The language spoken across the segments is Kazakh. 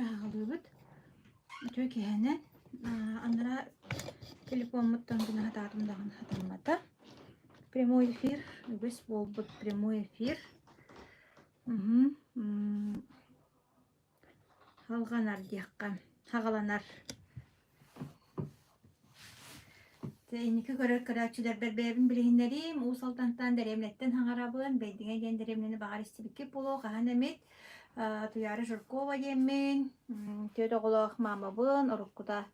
çağılıyıbıt. Çok yani. Onlara telefon mutlaka hatadım da hatırlamata. Прямой эфир. Biz болбут прямой эфир. Halganar diyakka. Hagalanар. Tehniki körükçüler berbebin bilehinlerim. Usaltantan deremletten hangarabın. Beydine gen deremleni bağır istibiki polo. Kahanemet. Tuyarı Jurkova yemin. Teodogolog mamabın. Orukkuda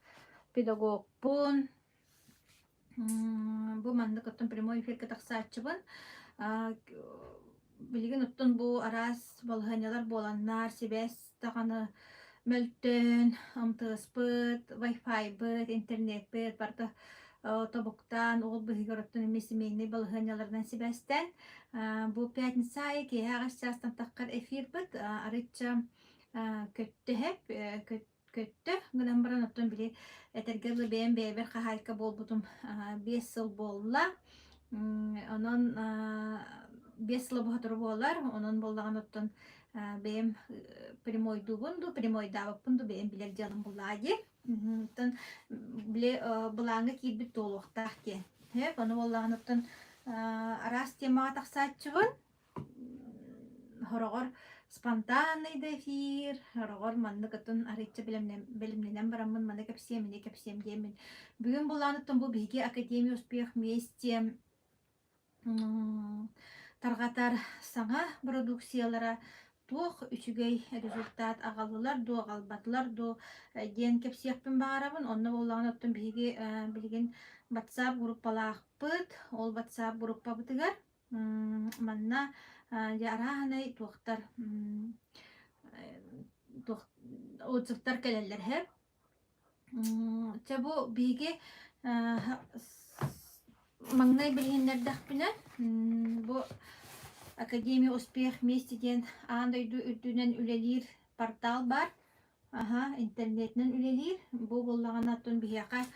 pedagogpun. Bu mandık öttün primoy efir kıtaqsaatçıbın. Bilgin öttün bu aras balhanyalar bolanlar sibes tağanı möltön, amtıspıt, wifi bıt, internet bıt, barda tabuktan, oğul bıhıgar öttün emesimeyni balhanyalardan sibesten. Bu piyatnisayı ki ağaççastan taqqar efir bıt, arıtça köttü hep, köttü. Gıdan baran öttün bili etergeli beğen beğer kahayka bol butum 5 yıl bolla. Onun 5 yıl buhatır bollar. Onun bollağın öttün beğen primoy dubundu, primoy davapındu beğen biler canım bullağı. Öttün bile bulağını kirbit doluqtaq ki. Hep onu bollağın öttün aras temağa taqsaatçıbın. Horogor спонтанный эфир, horogor manны kıtın arıtçı bilimlenen baramın manны kapsiyem demin. Bugün bulanıttım bu bilgi Akademiya Успех Вместе targatar sana produksiyalara tuğ üçügey rezultat ağalılar, do ağalbatlar, do gen kapsiyakpın bağırabın. Onunla bulanıttım bilgi bilgin WhatsApp gruppalıqpıt, ol WhatsApp gruppa bıtıgar. Manna Yarahanay tuğtar otuzlar keleller hep. Bu bilgi mangay bilginler dağpına bu Akademiya Успех Вместе den andaydı ürdünen ülelir portal var. İnternetten ülelir. Bu bollağın attın bihaka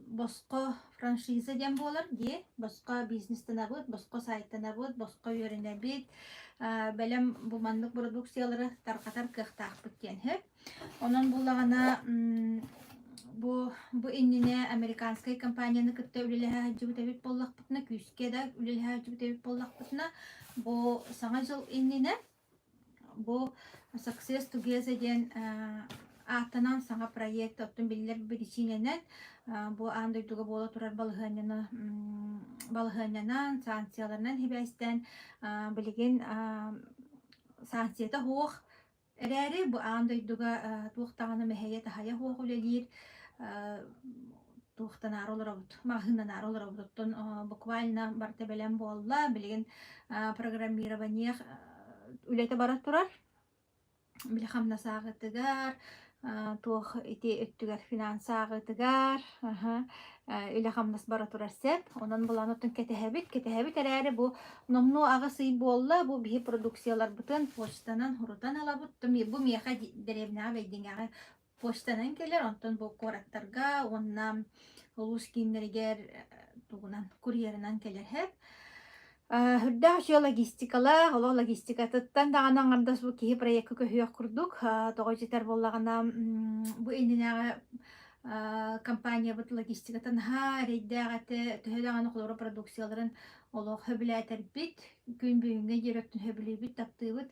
bosko franşize den bolar diye. Bosko biznesten abud, bosko sayttan abud, bosko yörenebit. Belem bu mandık produksiyaları tarqatar kıhtaq bitten hep. Onun bollağına bu innine Amerikanskay kampanyanı kıtta üleleha hacı tevit bollaqpıtına, küskede üleleha hacı tevit bollaqpıtına bu sana yıl innine bu Success Together den atanan sana proyekt öttün bilgiler birisiyle bu andaydığı bola turar balığınyanan sanksiyalarından hibesten bilgin sansiyata hoğ ereri bu andaydığı tuğtağını meheyete haya hoğ ülelir tuğtanar olur avut, mahınanar olur avuttun bukvalna bartebelen bolla bilgin programmирование ülete barat turar. Bilhamna sağıtıgar, tuğ iti öttügar finans sağıtıgar, ilhamnas baraturar sep. Onun bulanıtın ketehebit ereri bu nomnu ağası bolla bu bihi produksiyalar bütün poçtanan hurutan alabıttım. Bu miyaha derebna veydin ağı poçtanan keler ondan bu korattarga onna ulus kimleriger tuğunan kuryerinden keler hep. Hüdda şu logistikalar, ola logistikattan da anangardas bu kihi proyekti köhüyor kurduk. Toğuceter bollağına bu endine kampanya bu logistikatan har iddiğate töhülağını kulları produksiyaların oluq höbületer bit. Gün büyünge yeröktün höbülü bit taptığı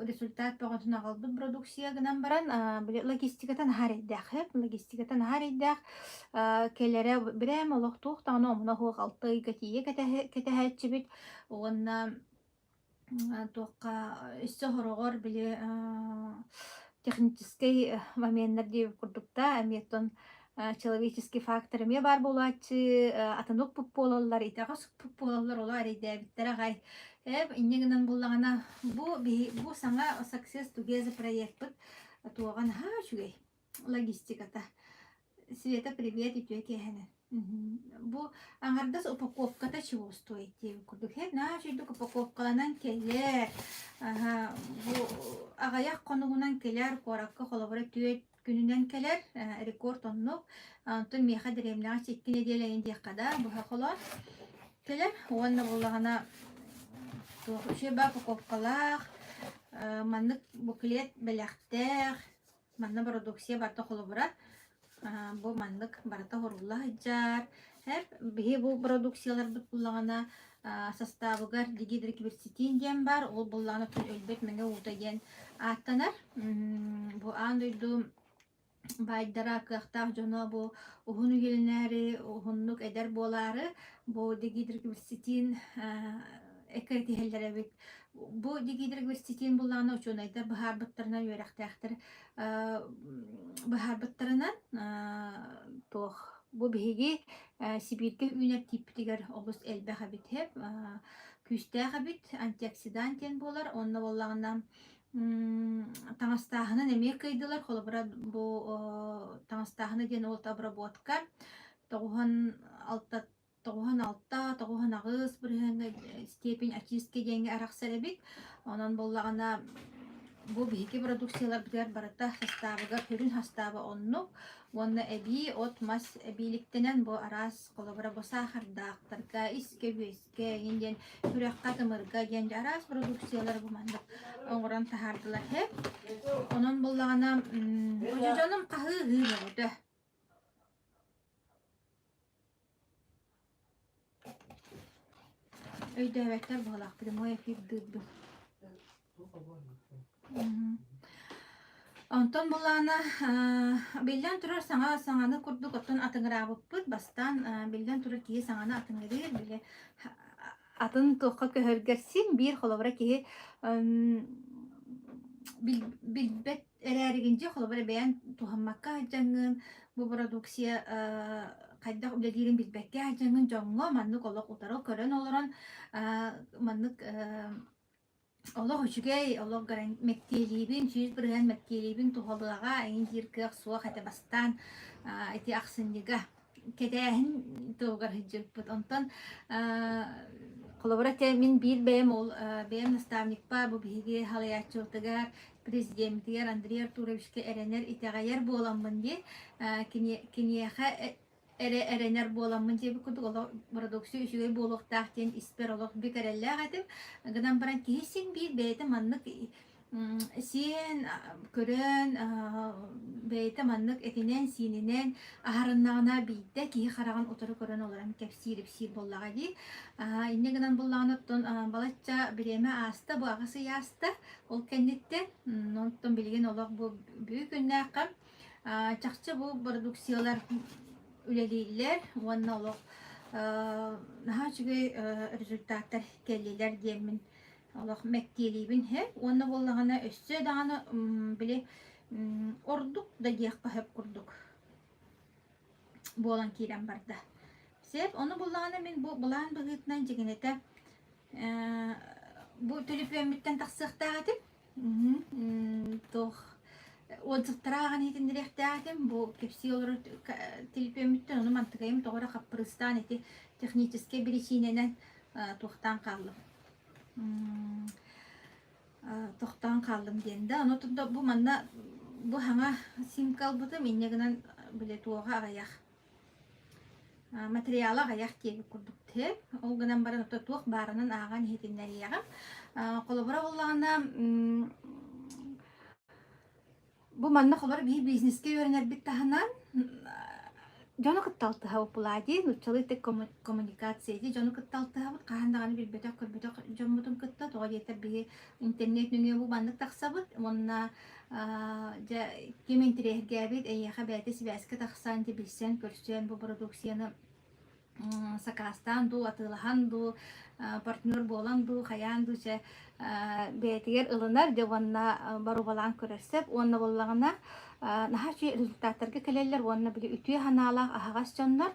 результат bağıntın ağıldı produksiya gınan baran logistikatan har iddiğ. Logistikatan har iddiğ. Kellere birem oluq tuğ tağını omuna hoğ altı gatiye ketehetçibit. Oğunna tuğqa üstü horogor bile технический моментler diye kurdukta emiyetten человеческий факторыме бар болачы атанук пупполалар итагас пупполалар олар идебиттер агай эп иннегинен буллагана bu sana success together проект туган ха шугай логистиката Света привет итүе кехене bu аңардас упаковката чего стоит диye kurduk hep naşiduk упаковкаланан келер bu agayaq konuğundan keler korakka kolabora tüet gününden keler rekord onluk antun miha diremlağa çekkine diyeleyin diye kadar bu hakolar keler onunla bullağına şey bak упаковкалах маннык буклет беляхтех манна продукция барта холобура бу маннык барта хорулла хаджар хеп бихи бу продукциялар бут буллагана составыгар дигидр киберситин дем бар ол буллагана тун өлбет менге утаген аттанар бу андойду байдара кыахтаах жоно бу ухуну келинери ухуннук эдер болары бу дигидр киберситин экрети хеллеребит бу дигидр киберситин буллагана учунайда бахар быттарынан юрахтаахтар бахар быттарынан тох бу биһиги сибирге үнер типтигер олус элбе хабит хеп күстэ хабит антиоксидантен болар онна боллагана таңастаахынан эмиэ кыйдылар холобура бу таңастаахына диэн олта обработка тоҕуһан алта тоҕуһан агыс бүрүһэн степень очистки диэнге арахсарабит онон боллагана бу биһиги продукциялар битер барата составыга хүрүн хастаба оннук уонна эби от мас эбиликтенен бу арас колобура бу сахардаактарга искебеске инден хүрөкка тымырга диэн арас продукциялар бу мандык оңорон тахардылар хеп онон боллагана ожожонум кахы болду өйдөбөттөр болак прямой эфир дыдды онтон булана билден турар саңаны курдук оттон атыңырабыппыт бастан билден турар кии саңаны атыңырыр биле атын туохка көһөргерсин бир холобура кии билбет эрээригинче холобура бэйэн тухаммакка хаджангын бу продукция кайдах үледирин билбекке хаджангын жоңго маннык олок утарыл көрөн олорон маннык олох үчүгэй олох гаран мектелибин чүйүс бырыган мектелибин тухалыга эйин жиркыак суа хата бастан эти аксынньыга кетээхин тугар хыджыппыт онтон коллаборация мин бир бэм ол бэм наставник бар бу биһиги халыячылтыгар президентигер Андрей Артуровичке эренер итагайар боламмын ди кинияха эренер боламмын диэби курдук олох продукция үчүгэй болуктаах диэн испер олох бик эреллээхатым гынан баран киһисин бир бэйэтэ маннык сиэн көрөн бэйэтэ маннык этинен сиининен аһарыннаҕына биидде киһи хараган утары көрөн олоран кэпсиирип сиир боллаҕа дии инне гынан буллаҕын оттон балачча биреме ааста бу аҕасы яаста ол кэнниттен онтон билигин олох бу бүү күннээххэ чахчы бу продукциялар үлелииллер уонна олох наһаа үчүгэй результаттар келлилер диэммин олох мектиэлибин хеп уонна боллагана өссө даҕаны били ордук да диэхпа хеп курдук буолан киирэн барда сеп ону боллагана мен бу булаан быгытынан жигинете бу төлүпүөммиттен тахсыахтаатым тох отзывтарааган хитиндирехтаатым бу кепси олор төлүпүөммиттен ону мантыгайым тоҕора хаппырыстаан эти технический причиненен тухтан каллым тохтан каллым диэнде онотунда бу манна бу хаңа симкалбытым иннегинен биле туога агаях материала агаях тиеби курдук теп ол гынан баран отто туох баарынан ааган хитиннерияга колобура боллагана бу манна холор бии бизнеске үйренер бит таханан жону кытталтыха пулади нучалыйты коммуникация ди жону кытталтыха бут каандаганы билбетек көрбөтөк жоммутун кытта тога жетер бии интернет нүңө бу бандык таксабыт онна кементирергебит эйяха бәте сибәске таксан ди билсен көрсөн бу продукцияны сакастан ду атылахан ду партнер болан ду хаян ду че бәтигер ылынар де онна бару балан көрөсөп онна боллагана нахачи результаттарга келелер онна били үтүе ханаалах ахагас жоннор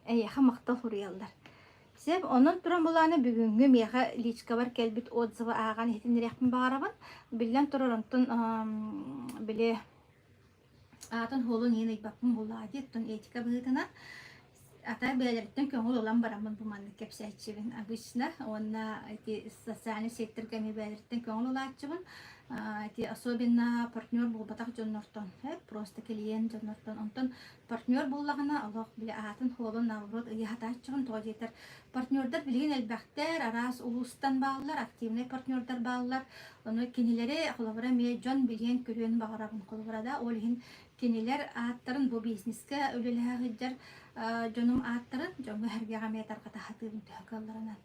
эйяха мактал хуриялдар сеп онон туран буланы бүгүнгү меха личка бар келбит отзывы ааган хитинерехпин баарабын билен турорунтун биле атын холун ени бакын булади тун этика быгытына ата бәлерттен көңіл olan барамын бұманны кепсәтчібін. Обычно, онна социальный сектор кәме бәлерттен көңіл олатчыбын. Особенно партнер болбатақ жоннортон. Просто клиент жоннортон. Онтон партнер боллағына алақ біле атын холын наоборот ыйхатаччығын тоға жетер. Партнердар білген әлбәқтер, арас улустан бағылар, активный партнердар бағылар. Оны кенелері қолабыра ме жон білген көрген бағарабын қолабырада. Олығын кенелер аттарын бұл бизнеске өлеліғыджар жонум аттарын жонғы әрге ғаметар қатахатығын түйіқаларынан.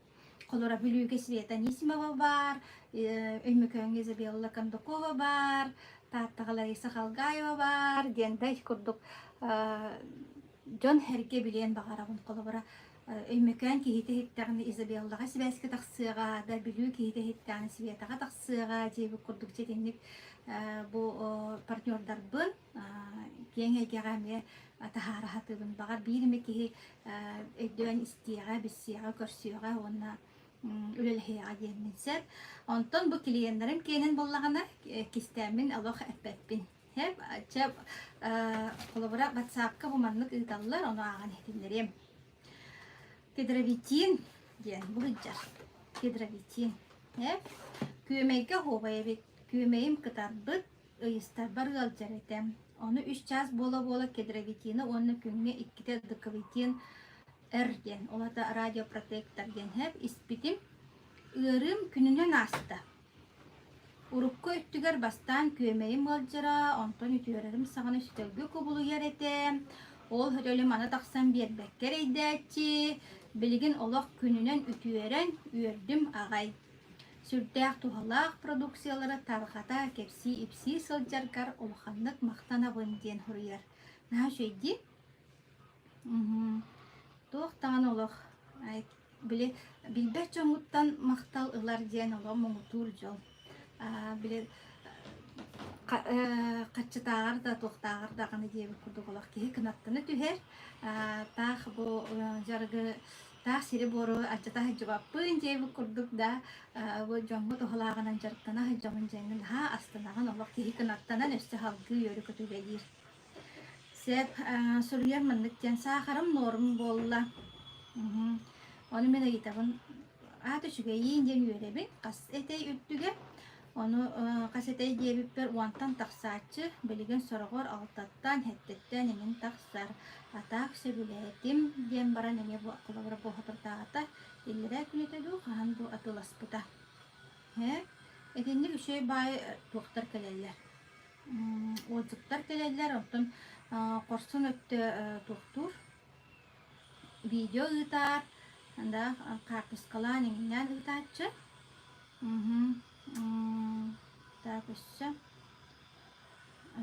Қолыра білуге Света Нисимова бар, өймекөңге Изабелла Кондукова бар, таттаға Лариса Халгаева бар, дендай күрдік жон әрге білген бағарабын қолыбыра. Өймекөн кейті хеттағыны Изабеллаға сібәске тақсыға, да білу кейті хеттағыны Светаға тақсыға жебі күрдік жетенлік бұл партнердар бұн, кен әйге ғаме атахара хатыбын бағар бейірме кейі өйдуан істеға, біссеға, көрсеға, онына үлелхеға деймінсер. Онтон бұл клиентлерім кейінен болағына кестәмін алоқ әппәтпін. Чәп қолыбыра батсаққа бұманлық ұйталылар, оны аған етілдерем. Кедравитин ден бұл ұджар. Кедравитин. Күйемейге хобайы бет. Күйемейім кытарбыт ұйыстар бар ғалжар етем. Оны 3 час бола-бола кедравитины, оны күнге 2 дықывитин әрден. Олата радиопротекторден хәп испитим. Үрім күнінен асты. Урукка үттігер бастан күйемейім ғалжара, онтон үтіөрерім сағаны сүтелгі көбілу еретем. Ол хөрөлім ана тақсан бербәккерейдәтчі. Білген олақ күнінен үтіөрен үрдім ағай. Сүрдәк тухалақ продукциялары тарғата кепси ипси сылджаргар олханлык мақтана бұнден хұрыяр. Наға жөйді? Тоқтаған олық. Білбәт жоңғыттан мақтал ұлар ден олық мұңытур жол. Қатшытағар да тоқтағар дағаны дебі күрдік олық кейі кінаттыны түхер. Тақ бұл жарғы тақ сирі бору ачата хыджыбаппын жейбі күрдік да бұл жоңғы тұғылағынан жарықтана хыджамын жайның ха астынаған олық кейі кінаттанан өсті халғы өрі көтіледер. Сәп сүргер мұндықтен сақарым норм болла. Оны мен айтабын аты шүге ейінден өребін қас әтей үттіге. Onu kasetey diyebipper uantan taqsaatçı, bilgen sorğor altatan, hetteten emin taqsar. Ataq söbületim, diyen baran eme bu akılabıra bu hatırtağıta, illere künetedü qahan bu atılasputa. Etinlik şey bay tuqtar keleller. Odzıqtar keleller, ondan qorsun öttü tuqtur. Video ıtar, anda qarpıskalan eminden ıtatçı. Так,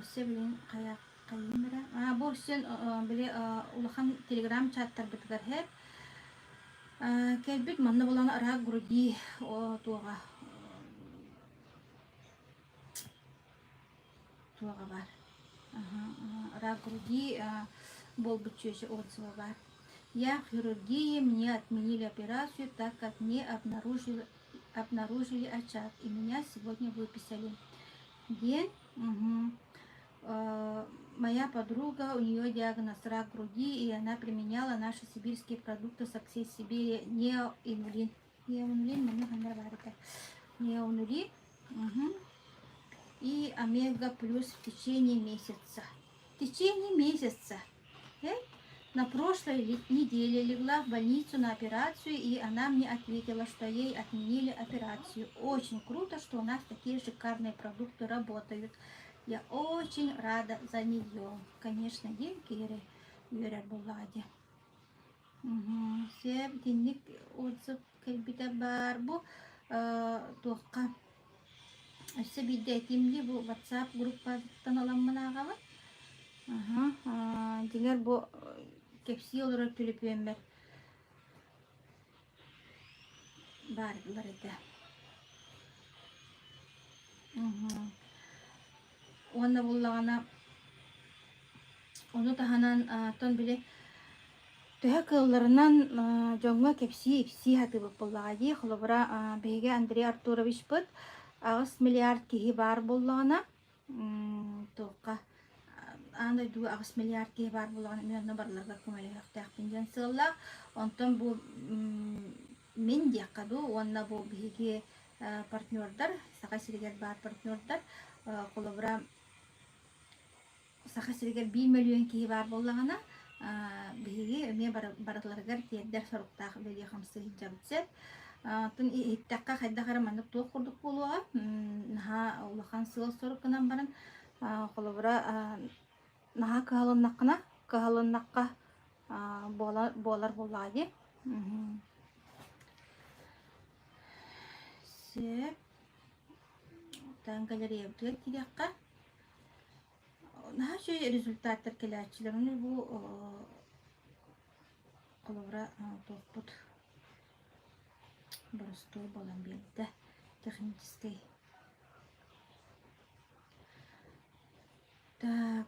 все блин, кая камера. Bu sen bile ulakan telegram chatlar bitgar hep. Kelbit manna bulan ara grudi o tuğa. Tuğa var. Ara груди бол бычёши отзывы бар. Я хирургии, мне отменили операцию, так как не обнаружили очаг, и меня сегодня выписали. День. Моя подруга, у нее диагноз рак груди, и она применяла наши сибирские продукты Success Сибири, неоинулин. Неоинулин. И омега плюс в течение месяца. На прошлой неделе легла в больницу на операцию, и она мне ответила, что ей отменили операцию. Очень круто, что у нас такие шикарные продукты работают. Я очень рада за нее. Конечно, деньги Юрия Булади. Все денег отзыв кельбита бар. Бу тоққа. Все бидетимли бу WhatsApp группадан аламманағалы. Дегер бу кепси olarak төлөпөмбөр бар эте. Онда буллагана onu tahanan ton bile төһө кылларынан жоңга кепси ипси хатыбып буллагади холобра беге Андрей Артурович бут 6 миллиард киһи бар буллагана тоққа андай ду агыс миллиард ке бар булган мен барларга көмөлөк тахпинжан сылла онтон бу мен дияқаду онна бу биги партнердар сака сиригер бар партнердар колобра саха сиригер 1 миллион ки бар боллагана биги эме бараларгар тиердер соруктак бери хамсы жабытсет тун иттакка хайдахара маннык туох курдук болуга наха улахан сыл сорукынан баран колобра наха каалыннакка болар боллади сеп тан галерея бутер кидякка наха şu результаттар келачилерин бу колобра топпут простой болан берди технический так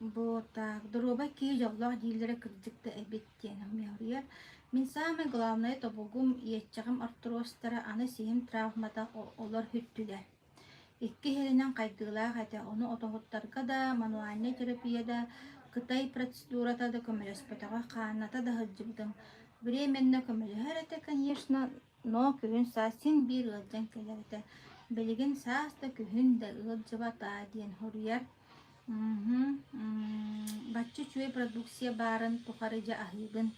бу так дроба ки жоллах дилдере кырдыкты эбеттен меорьер мен самый главное тобугум иетчагым артростара аны сиим травмада олар хүттүлер икки херинен кайдыгылаа хата оны отохуттарга да мануальный терапияда кытай процедурата да көмөлөспөтага кааната да хыджыбдым временно көмөлөһөр эте конечно но күн сасин бир ылжан келерите билигин сааста күн да ылжыбата диен хорьер баччы чуй продукция барын тухарыжа ахыгын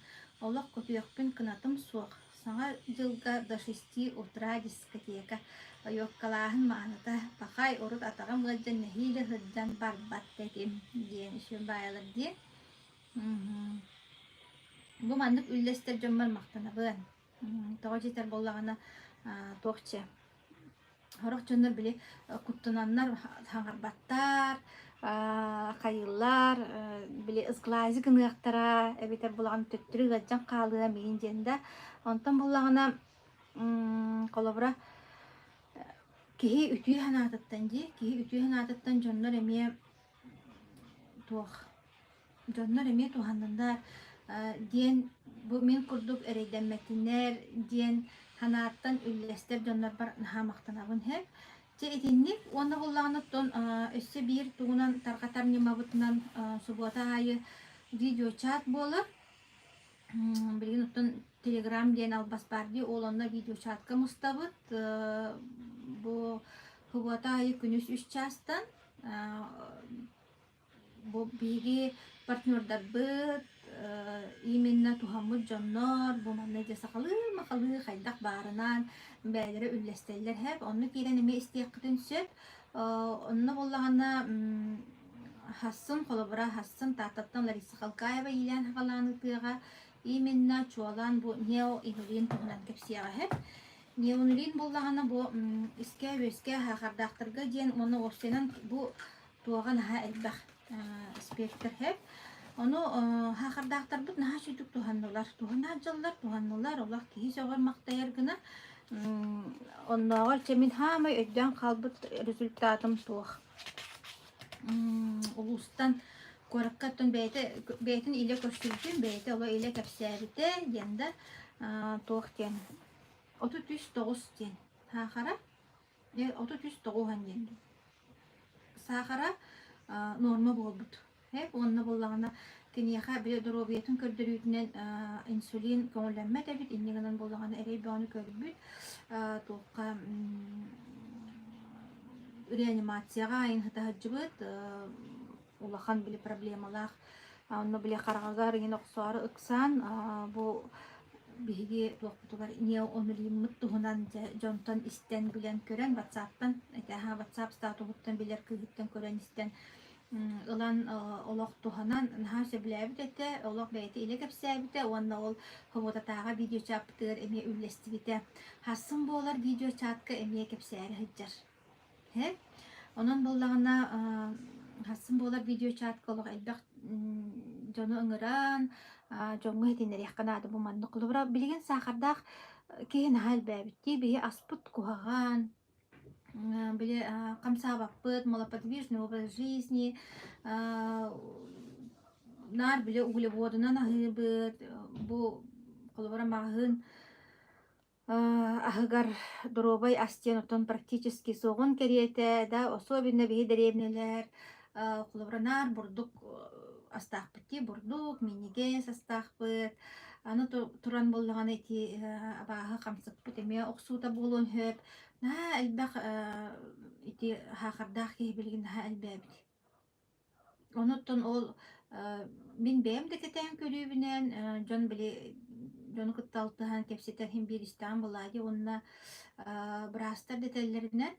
олақ көпүйөкпүн кынатым суох саңа жылга до 6 утра дискотека ойоккалаахын мааныта пахай урут атагам гыджан нехиде хыджан барбат теким диен ишин байалар ди бу мандык үллестер жоммар мактанабын тоо жетер боллагана тоокче хорох жоннор били куттунаннар хаңарбаттар кайыллар били ызглази кыныактара эбитер булаган төттүрү гаджан каалыга мейин женде онтон булагана колобра кихи үтүү ханаатыттан жоннор эме туханнандар диен бу мен курдук эрейдемметинер диен ханааттан үллестер жоннор бар нахамактанабын хеп этинник онна буллаганаттон өссө бир тугунан таркатар немабытынан суббота айы видео чат болуп билген оттон телеграм диен албас барди ол онна видео чатка мустабыт бу суббота айы күнүс 3 частан бу биги партнердар быт именно тухаммыт жоннор бу манна жасакалы макалы хайдак барынан бәлері үллестелер хәп онны кирен эме истияккытын сөп онны боллагана хассын холобра хассын тататтан Лариса Халкаева илен хакаланыгыга именно чуалан бу неоинулин тугунан кепсияга хәп неоинулин боллагана бу иске хакардактырга диен моны остенан бу туаган ха элбах спектр хәп onu hakardaktar bit naha südük tuhannular olaq kihi soğar maqtayar gına onnağa çemin hamay ödden kalbıt rezultatım tuğ ulustan korakkatın beytin ile koşturduğum beyti ola ile kapsayabite yanda tuğ diyen 33 diyen hakara 33 han diyen sakara norma bolbut hep onna bollagana kiniyaha bir dorobiyatın kördürütünen insulin kömürlenme tabi inniganan bollagana erey bağını körbüt toqqa reanimatsiyaga ayın hıtahıcıbıt ulahan bile problemalar onna bile qaragagar yine oqsarı ıksan bu bihigi toqtular niye onu limit tuhunan jontan isten bilen kören WhatsApp'tan WhatsApp statuhuttan biler kıyıttan kören isten Ulan olaq tuhanan naha söbüläbit ete, olaq beyti ile kapsayabite, onna ol hobotatağa video çaptır, eme üllestivite. Hassın bolar video çatka emeye kapsayarı hıccar. Hep, onun bollağına hassın bolar video çatka olaq elbaq jonu ıngıran, jonu hetinleri yakanadı bu mandı kulubra. Bilgin sağardaq kehin hal bäbitti, bihi asput kuhağan, были камсабаппыт, малоподвижный образ жизни, нар биле углеводынан ахыбыт, бу колобара мағын Ахыгар дробай астен отон практически соғын керете, да, особенно биһи деревнелер, кулабранар, бурдук, астахпыти, бурдук, миниге састахпыт, аны туран боллаган эти абааһы хамсыппыт, эме оксута болун хөп, на элбэх ити хахардах киһи билигин наһа элбэбит. Онуттан ол мин бэм декетен көлүүбүнен, жон били жону кытталтыхан кепсетер хим бир истан булади, онна брастар детеллеринен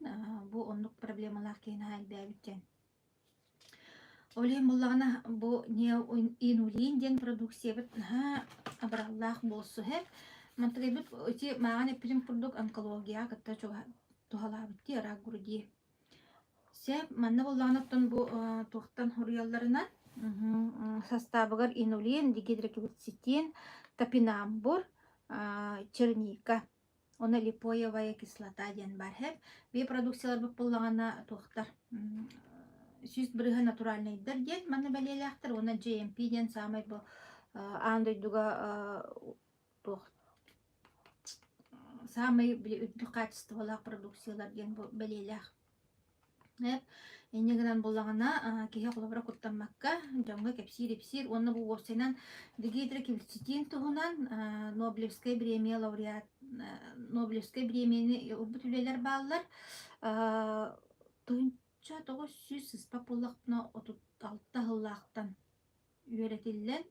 бу оннук проблемалар кейин халбэбиттен. Олем буллагана бу не инулин ден продукция бит абраллах болсу хеп. Мантыгыбыт эти маған эпилим продукт онкология кытта чуга тухалабытти ара гурди. Сеп манна буллаганаттан бу тухтан хуриялларынан составыгар инулин, дигидрокверцетин, топинамбур, черника. Оны липоевая кислота ден бар хеп. Би продукциялар бу буллагана тухтар. Сүз бирге натуральный ден манна белелектер, оны GMP ден самай бу андойдуга тух самый үттү качестволах продукциялар ден бу белелех. Хеп энегенен буллагана кеге кулабра куттамакка жамга кепсир оны бу вовсенен дигидрокверцетин тугунан Нобелевская премия лауреат Нобелевская премияны убутулелер баллар тунча 900 папуллакна 36 хыллактан үйрөтилген.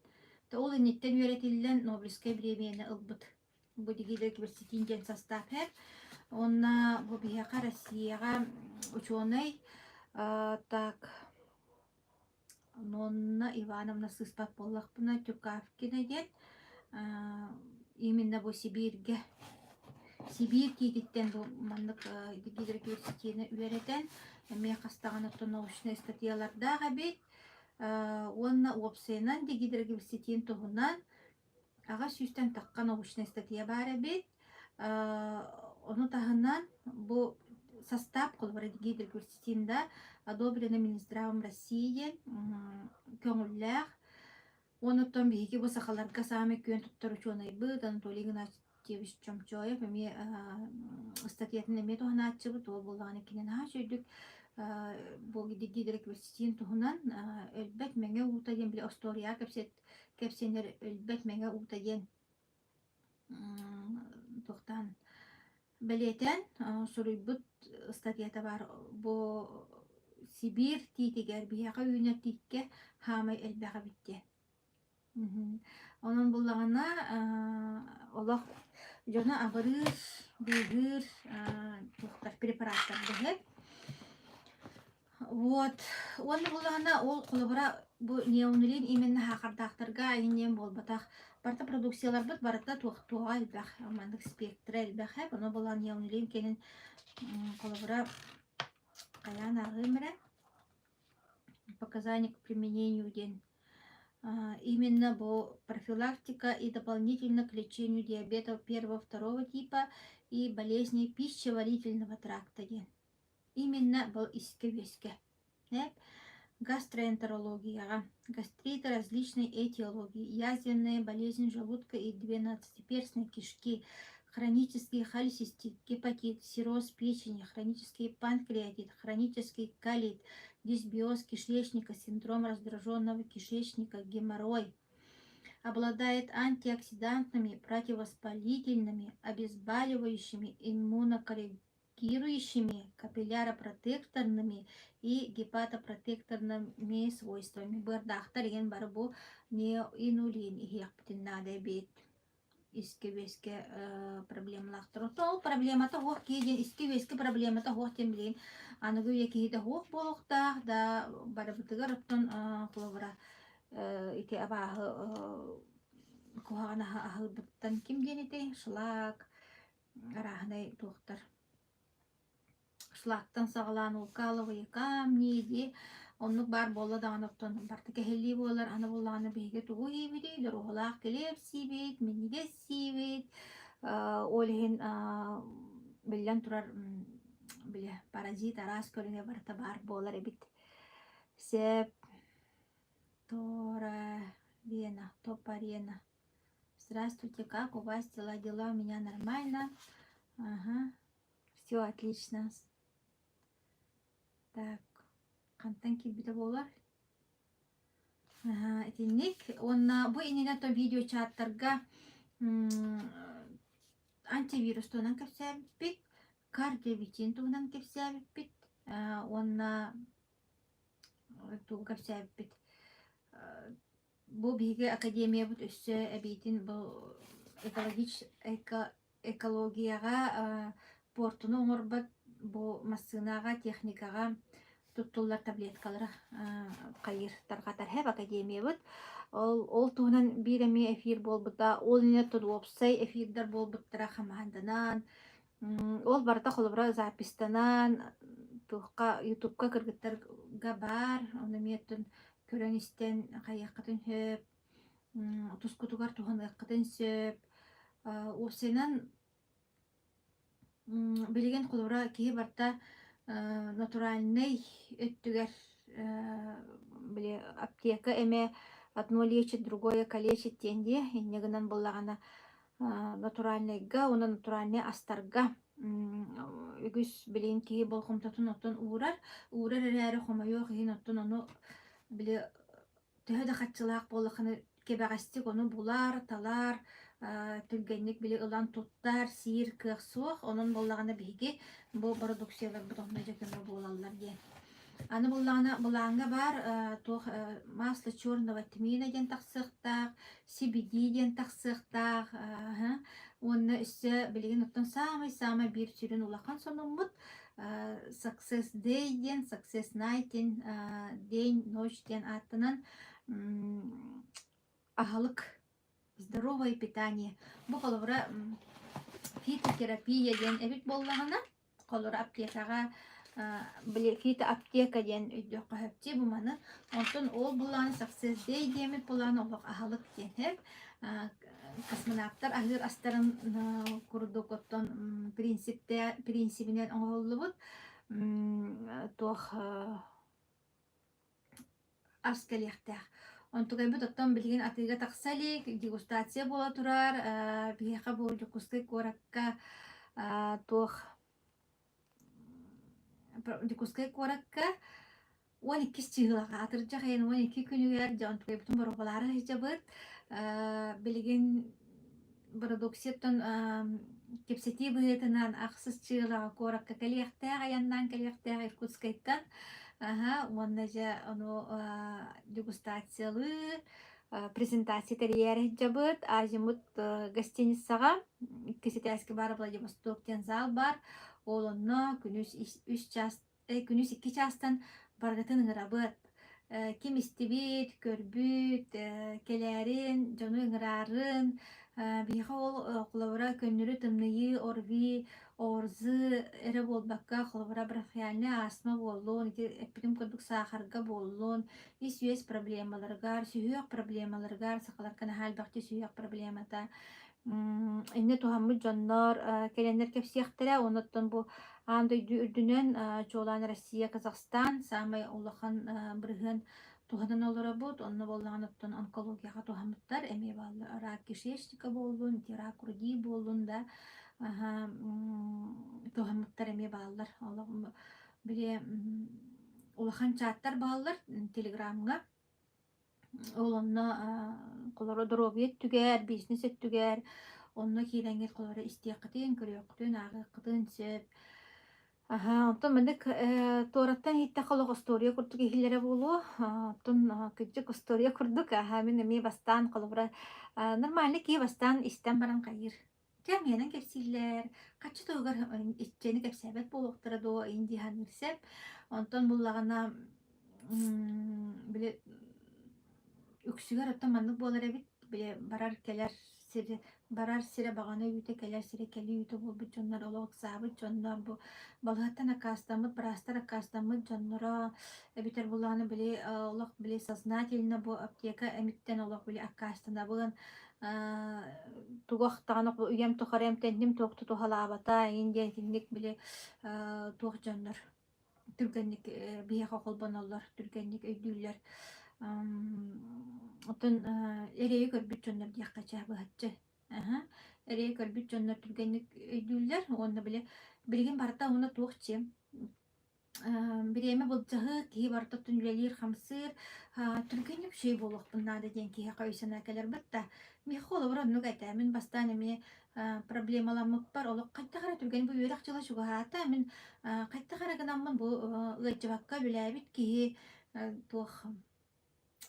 Ол инеттен үйрөтилген Нобелевская премияны ылбыт. Бу дигидрокверцетин ден состав хеп. Онна бу бияка Россияга ученый так Нонна Ивановна сыспат боллакпына Тюкавкина ден именно бу Сибирге Сибирь тиититтен бу мандык дигидрокверцетини үйрөтен эме кастаган научный статьялардага бит онна опсенан дигидрокверцетин тугунан ага сүйстен таккан научный статья бары бит onu тахынан бу состав колбара дигидрокверцетинда одобрено Минздравом России көңүллэх. Онуттан биһиги бу сахаларга саамы көн туттар ученый быт Анатолий Игнатьевич Чомчоев эми статьятын эме туханааччы бут ол буллаган экинен сөйдүк бу дигидрокверцетин туһунан өлбөт меңе утаген биле Остория кепсенер өлбөт меңе утаген тохтан белетен суруйбут статьята бар бу Сибирь тиитигер бияка үйнер тиитке хамай элбега битте. Онун буллагана олох жона абырыр быгыр тохтар препараттар быгыр. Вот. Он буллагана ол колобара бу неонилин именно хакардактарга инен болбатах барта продукциялар бит барта туга элбэх мандык спектр элбэх хеп оно булган неонилин кенин колобара каян агымра показания к применению ден. Именно бу профилактика и дополнительно к лечению диабета первого-второго типа и болезней пищеварительного тракта ден. Именно был искривеске. Гастроэнтерология, гастриты различной этиологии, язвенная болезнь желудка и 12-перстной кишки, хронический холецистит, гепатит, цирроз печени, хронический панкреатит, хронический колит, дисбиоз кишечника, синдром раздраженного кишечника, геморрой. Обладает антиоксидантными, противовоспалительными, обезболивающими, иммунокорректирующими, капилляропротекторными и гепатопротекторными свойствами. Бардахтар ген бар бу не инулин ихяктин надо бит. Искевеске проблемалактыр. Ол проблемата хох кейден искевеске проблемата хох темлин. Аныгы якиде хох болохта да барабытыгар оттон кулабара ити абаһы кухана ахылбыттан ким денете шлак арахнай тухтар. Шлактан сагалан укаловые камни ди оннук бар болла дағаноқтон барты кәхелли болар аны боллағаны бейге туғу ебеді лұрғылақ келеп сибет менеге сибет олеген білен тұрар біле паразит арас көріне барта бар болар ебет сеп тора вена топарена Здравствуйте, как у вас дела? Дела у меня нормально. Ага, все отлично. Так, кантан кибите болар. Ага, этинник. Бу инене то видео чаттарга антивирус тунан кепсәбит, кардиовитин тунан кепсәбит, онна ту кепсәбит. Бу биге академия бут өссө әбитин бу экологияга портуну оңорбат бу массынага техникага туттуллар таблеткалары кайыр таргатар хэп академия бут. Ол туунан биреми эфир болбута, ол ине туду опсай эфирдер болбуттара хамаанданан. Ол барта холобра запистанан тухка ютубка кыргыттарга бар, оны меттен көрөнистен кайяккатын хөп, тускутугар тухан ыккытын сөп. Осенан билеген холобра кии барта натуральный өттүгер биле аптека эме одно лечит, другое калечит тенде, иннегенен боллагана натуральныйга, оны натуральный астарга үгүс билин кии болхумтатын оттон уурар эрээри хомойоо киин оттон ону биле төһө хатчылаак боллаханы кебегастик ону булар, талар, түргенник биле ылан туттар, сиир кыахсуох, онун боллагана биги бу продукциялар бутонна жакына болаллар диэн. Аны булаңга бар туох масло черного тмина ден тахсыктаах, CBD ден тахсыктаах, онны үссе билеген оттон самый бир сүрүн улахан сонуммут Success Day ден, Success Night ден, день, ночь ден аттынан ахалык, здоровое питание. Бу колора фитотерапия ден эбит боллагана, колора аптекага фитоаптека ден өйдөккө хөпти буманы. Онтон ол буланы Success Day демит буланы олок ахалык ден хөп. Космонавттар агыр астарын курдук оттон принципинен оңоллубут. Туох аскалиахтах. Онтугай бут оттон билген атыга таксалик, дегустация бола турар, бияка бу жокускай коракка туох дегускай коракка 12 чыгылага атыржа хайын 12 күнүгер жонтугай бутун боробалары жабыт. Билген продукцияттан кепсети быытынан аксыз чыгылага коракка калиахтага яннан калиахтага Иркутскайттан. Онна же ону дегустациялы презентация терьер жабыт, ажимут гостиницага кесетески бар Владивостоктен зал бар. Ол онно күнүс 2 частан баргатын ыңырабыт. Ким истибит, көрбүт, келерин, жону ыңырарын, бийха ол кулавара көннүрү тымнıyı, орви, орзы, эре болбакка кулавара брафиальны астма боллун, эпидем кодук сахарга боллун, ис проблемаларгар, сүйөк проблемаларгар, сакаларкан халбакти сүйөк проблемата. Инне тухаммы жоннор, келенер кепсияхтара, оноттон бу андай үрдүнөн чолан Россия, Казахстан, самый улахан бырыгын туханын олора бут, онны боллаган оттон онкологияга тухаммыттар, эме баллы рак кишечника боллун, рак груди боллун да, тухаммыттар эме баллар. Биле улахан чаттар баллар телеграмга. Ол онна колора дробиет түгер, бизнес түгер, онна кийлеңет колора истияккытын, көрөктүн, агыкытын сөп. Онтон мендик тораттан хитте колок история курдук ихилере болу. Онтон кыджык история курдук. Мен эми бастан колора нормальный ки бастан истен баран кайыр. Кеменен кепсиллер, качы тоогар итчени кепсебет болуктара до инди ханырсеп. Онтон буллагана биле үксүгөр оттон маннык болар эбит, биле барар сире баганы үйте келер сире кели үйте болбут жоннор олок сабыт жоннор бу балгаттан акастамыт брастар акастамыт жонноро эбитер буланы биле олок биле сознательно бу аптека эмиттен олок биле акастана буган тугактаган уям тохарем тендим токту тохалабата инде тинник биле туох жоннор түргенник бияка колбоноллор түргенник өйдүллер Отон эрее көрбүт жоннор диякка чаабыһаччы. Аха. Эрее көрбүт жоннор түргенник өйдүүллер, онна билген барта уна туохчы. Биреме булжаһы киһи барта түнүлелир хамсыр түргенник шей болох буннада ден киһи кайсына келер битта. Михол орон нугайта мен бастан эми проблемаламык бар. Олок кайта түрген бу үрәк жыла шугаата мен кайта гынаммын бу ыҗыбакка бүләбит киһи туох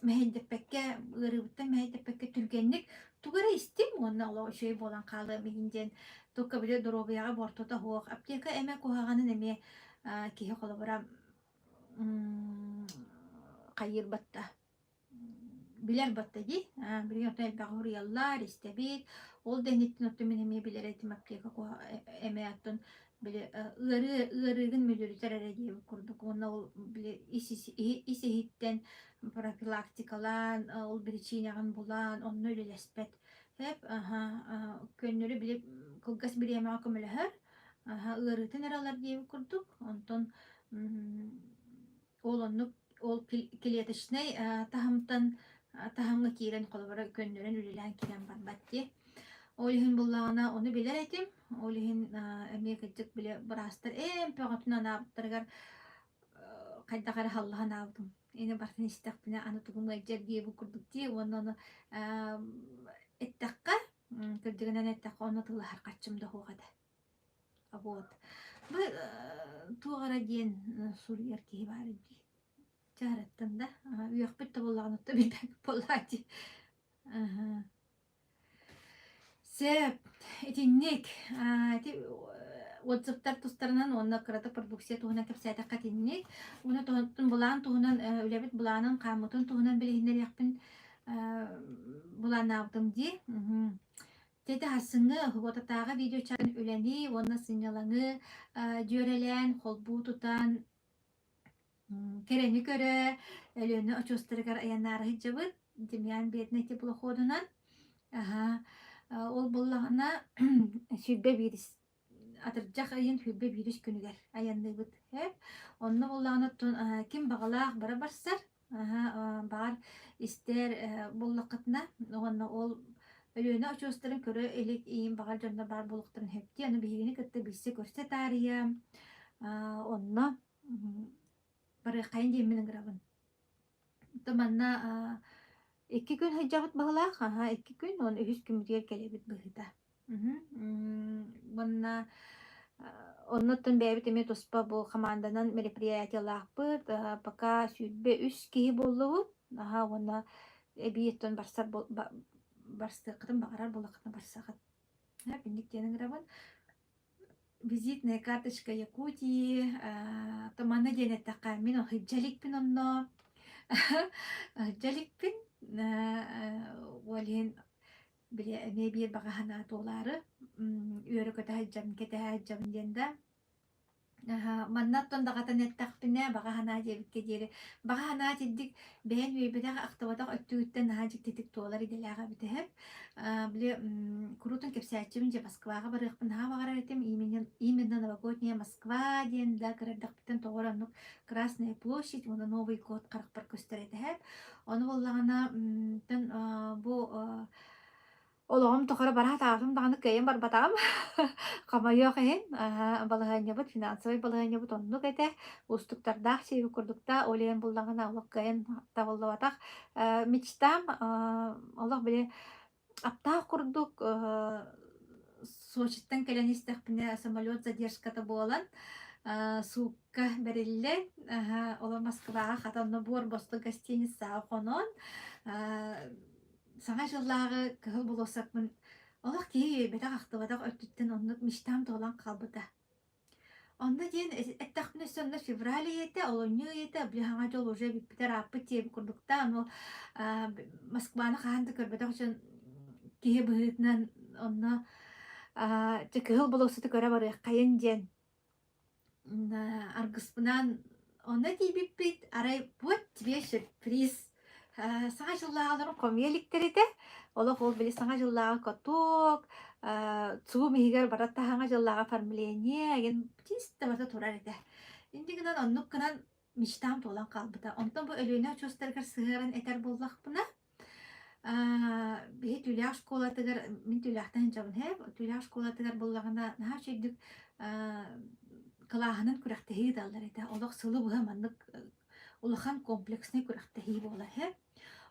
мэһэйдэппекке ырыбыттан мэһэйдэппекке түргенник тугара истим онна оло шей болан калы миһинден тукка биле доробияга бортота хоох аптека эме куһаганын эме киһи холобора кайыр батта билер батта ди бирге отел багурыяллар истебит ол денеттин отто мен эме билер этим аптека куха эме аттон биле ырыгын мүлүрүтер эредиэби курдук онна ол биле исихиттен профилактикалан ол причиняган булан онно үлелеспет хеп көннөрү биле кылгас биремага көмөлөһөр ырытын эралар диэби курдук онтон ол онну ол клеточный таһамга киирен колобора көннөрүн үлелээн кирен барбат ди олиһин буллаана ону билер этим олиһин эмиэ кыдьык биле бырастар пöҕөтүн анаабыттарыгар хайдахара халлахан аабытым эне бартын истэхпине аны тугумга эдьэр диэби курдук дии уонна эттакка кырдьыгынан эттакка ону тылаһар каччымда хуогада вот бу тугара диэн суруйар киһи баар ди чараттан да үйөкпүт да буллаганытта билбек боллаати сеп этинник WhatsApp-тар тустарынан онна кырата продукция туһунан кепсәтәккә тинник уна тон булан туһунан үләбит буланын камытын туһунан билеһиннәр яктын буланаптым ди теде хасынгы хуготатага видео чагын үләни онна сынялаңы җөрелән холбу тутан керени көрө өлөнү очостыргар аяннары жабыт демьян беднети блоходунан ол буллагана сүббе бирис атыржак айын сүббе бирис күнүгер аянныбыт онно буллагана ким багалаак бара барсар бар истер буллакытна онно ол өлөнү очостырын көрө элек ийин багар жонда бар булуктарын хепти аны бигини кытты билсе көрсө тария онно бары кайын деминин грабын томанна 2 күн хыжабыт багалаах 2 күн он 3 күн диер келебит быһыта онна оннотон бэбит эме тоспа бу команданан мероприятиялаахпыт пока сүрбе 3 киһи боллубут онна эбиеттон барсар барстыкытын багарар булакытын барсагат биндиктенин грабын визитная карточка Якутии томанна денеттакка мен хыджаликпин онно хыджаликпин уолин биле эме багахана толары үйөрөкөтө хаджам кете хаджам денда маннаттон дагата неттакпине багахана дебикке дири багахана тиддик бен үйбедага актыбатак өттүгүттен нахажик тетик тоолар иделага битеп биле крутун кепсячим же Москвага барыппын багара этим именно новогодняя Москва ден да кырдакпытын тогоранук Красная площадь оны Новый год 41 көстөрөтеп оны боллагана тен бу Олоғым тұқыры бара тағым дағаны көйін бар батағым. Қамайы қайын, балығайын бұд, финансовай балығайын бұд, онны көйті, ұстықтардақ, сейбі күрдікта, олейін бұлдағына олық көйін табылды батақ. Мечтам, олық біле аптақ күрдік, Сочиттен кәлен істіқпіне самолет задержкаты болан, суыққа бәрілі, олы Москваға қатанны бұр босты гостиница қонон, саңа жыллағы кығыл болосақмын. Олақ кей бәтақ ақтыбадақ өттіттен онлық мечтам толан қалбыда. Онда дейін әттіқпіне сонда февралі еті, олоню еті, біліғаңа жол уже біппітер аппы тейбі күрдікта, Москваны қағанды көрбәдақ үшін кей бұғытынан онна кығыл болосыты көрі бары қайын ден. Арғыспынан онда дей біппіт, арай вот тебе сюрприз. Саңа жыллағаларын комеликтер еді. Олық ол білі саңа жыллағы коток, цуғы мейгер баратта саңа жыллағы формуление, еген птисті барта тұрар еді. Енді гынан оннық гынан мечтам толан калбыта. Онтон бу өлүнө чостаргар сыгырын этер боллак буна. Бе түләк школатыгар мин түләктән жабын һәм түләк школатыгар буллаганда наһа чөйдүк кылаһынын күрәхтәһи даллар иде. Олох сылы буһа маннык улахан комплексный күрәхтәһи була һәм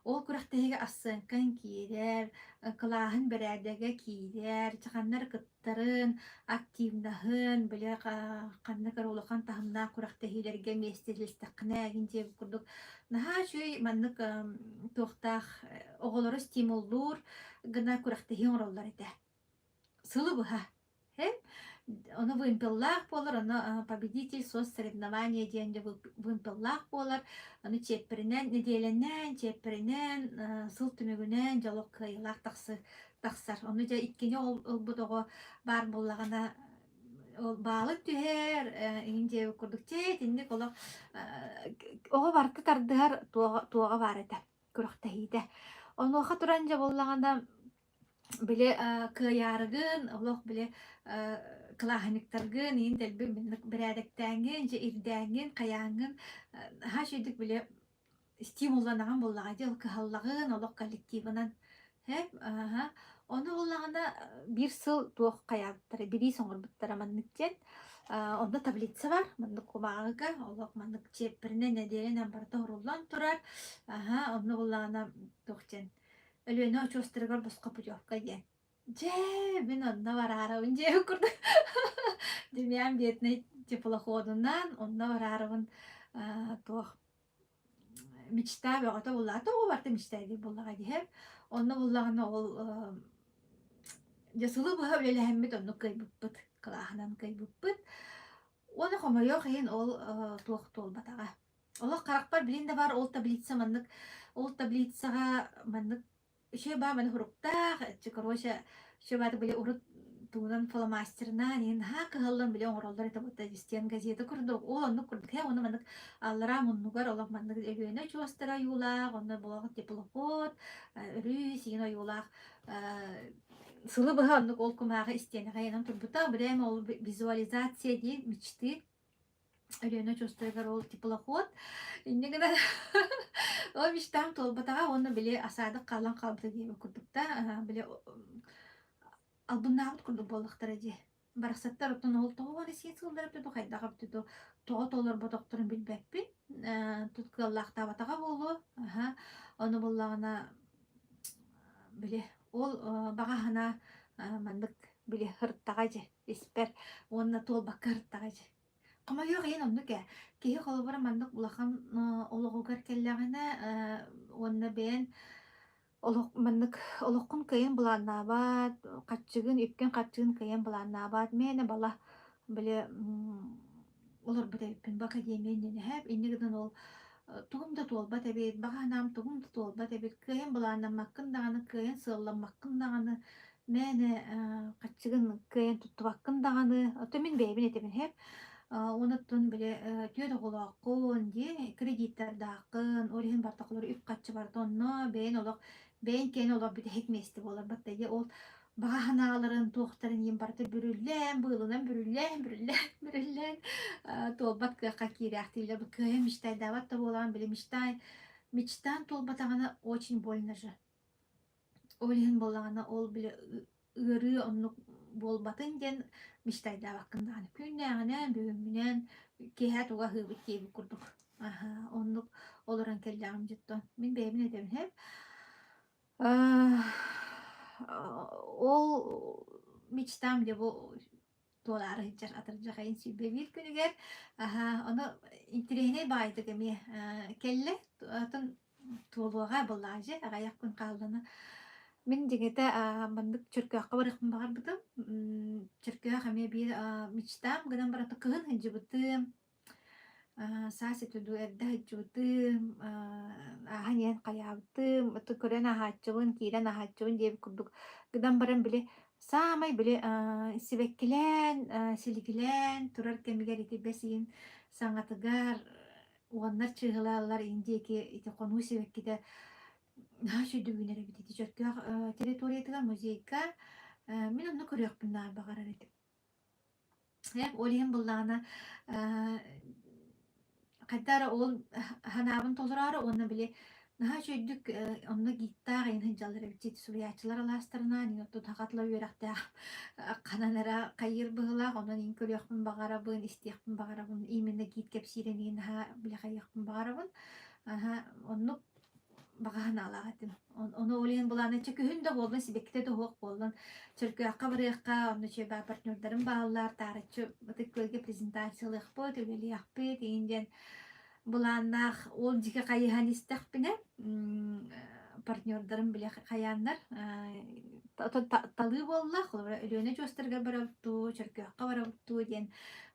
ол күрәхтәһиге ассынкан киерер, кылаһын бәрәдәгә киерер, чаханнар кыттарын, активнаһын, биле каннакар улахан таһымна күрәхтәһиләргә местелистәкне гинҗе курдук. Наһа чөй маннык тохтах оголору стимуллур гына күрәхтәһи ороллар иде. Сылы буһа. Һәм оны вымпеллах болар, оны победитель соцсоревнования дегенде вымпеллах болар, оны чепперинен, неделенен, чепперинен, сыл түмөгүнен, жолок кыйлах тахсар. Оны жа иккене ол бутого бар боллагана ол баалы түһер, инде курдук тетинник олох ого барты тардыгар туога бар эте, күрөхтәһиде. Оны оха туранжа боллаганда биле кыярыгын, олох биле кылаһыныктаргын, ин дэлби бирәдектәңген, же ирдәңген, каяңгын, ха шүйдік биле стимулланаган боллага, же кыһаллагын, олох коллективынан. Оны боллаганда бир сыл туох каяптары, бири соңорбуттара манныктен, онда таблица бар, маннык кумагыга, олох маннык чепперине неделенен барда уруллан турар, оны боллагана туохтен. Өлөне очостыргар босқа путевка ден. Мен онна барарабын же курду. Демьян бетный теплоходунан онна барарабын туох мечта бөгөтө булла. Тоғы барты мечта ди буллага дихеп. Онна буллагана ол жасылы бұға өлеләхеммет онны кайбыппыт. Кылахынан кайбыппыт. Оны хомойох ен ол туох толбатаға. Олық қарақпар білінде бар ол таблица маннык. Ол таблицаға маннык еще баба нахуруктах, короче, еще баба были урут тунан фломастерна, нин хак халлан биле оролдар это вот стен газета курдук, ол анны курдук, оны маннык аллара муннугар олак маннык элүнө чуастара юлак, онны болак теплоход, рүс, ено юлак, сылы быха аннык ол кумага стенага янан турбута, время ол визуализация ди мечты, элүнө чуастарагар ол теплоход, иннегена ол мечтам толбатага оны биле асадык калан калбыты деп курдукта, биле албыннабыт курдук болдуктар эди. Бараксаттар оттон ол тоого ресет сылдырып туду кайдага бутуду. Тоо толор бодокторун билбеппин. Туткаллахта батага болу. Оны боллагана биле ол багахана мандык биле хырттага же эспер онна толбакка хырттага же. Кама yok ен онну ке. Кеһи холбара мандык улахан ологугар келләгенә онна бен олох мандык олоккун кыйын буланнабат, катчыгын үпкен катчыгын кыйын буланнабат. Мене бала биле олар битеппин бака деменен хәп иннегеден ол тугумда толбат эбит, баганам тугумда толбат эбит, кыйын буланнамаккын даганы, кыйын сылламаккын даганы, мене катчыгын кыйын туттубаккын даганы, төмен бэбин этебин хәп. Онуттун биле түйөдө голооккун ди кредиттардакын орихин бартакылар үп катчы бартонно бен олок бен кен олок бите хекмести болар баттаги ол баганааларын туохтарын ем барты бүрүллен быылынан бүрүллен толбат кыакка кириактилер бу кыя мечтай дават да болан биле мечтан толбатагана очень больно же орихин боллагана ол биле ыры оннук болбатын ден мечтайда баккындаганы күннәгенен бөгүмүнен кеһә туга хыбыт кеби курдук. Оннук олоран келдагым жеттон. Мен бэбин эдем хеп. Ол мечтам де бу толары жар атыржа кайын сүйбебир күнүгер. Оны интерене байды кеме келле атын толуга буллажы агаяк күн калдыны. Мен дегете мандык чөркөккө барыкмын багар бытым. Чөркөк аме бир мечтам гынан бараты кыгын хынжыбытым. Саси туду эрдэ хыджыбытым. Аханьян каябытым. Аты көрен ахатчыбын, кирен ахатчыбын деп курдук. Гынан баран биле самай биле сибеккилен, силикилен, турар кемигер ити бесиин саңатыгар уаннар чыгылалар индеки ити кону сибекките наша дүгүнere бити жөркө территориятыга музейка мен аны көрөкпүн багарар этим. Олем буллана Кайтара ол ханабын толурары оны биле наха чөйдүк онно гиттар ин жаллар бит сурячылар аластарына ни отто тагатла үрәхтә кананара кайыр быгыла онон ин көрөкпүн багарабын истиякпын багарабын именно гит кеп сиренин ха биле кайыкпын багарабын аха онно багахан алагатым оны олен буланы чөкүһүн да болдун сибекте да хуак болдун чөркөакка барыакка онно чөба партнердарын баалар тарычы бытыккөлге презентациялык бу төлелиякпы дейинден буланнах ол дике кайыхан истахпине партнердарын биле каяннар талы болла холора өлөне жостарга барабытту чөркөакка барабытту диен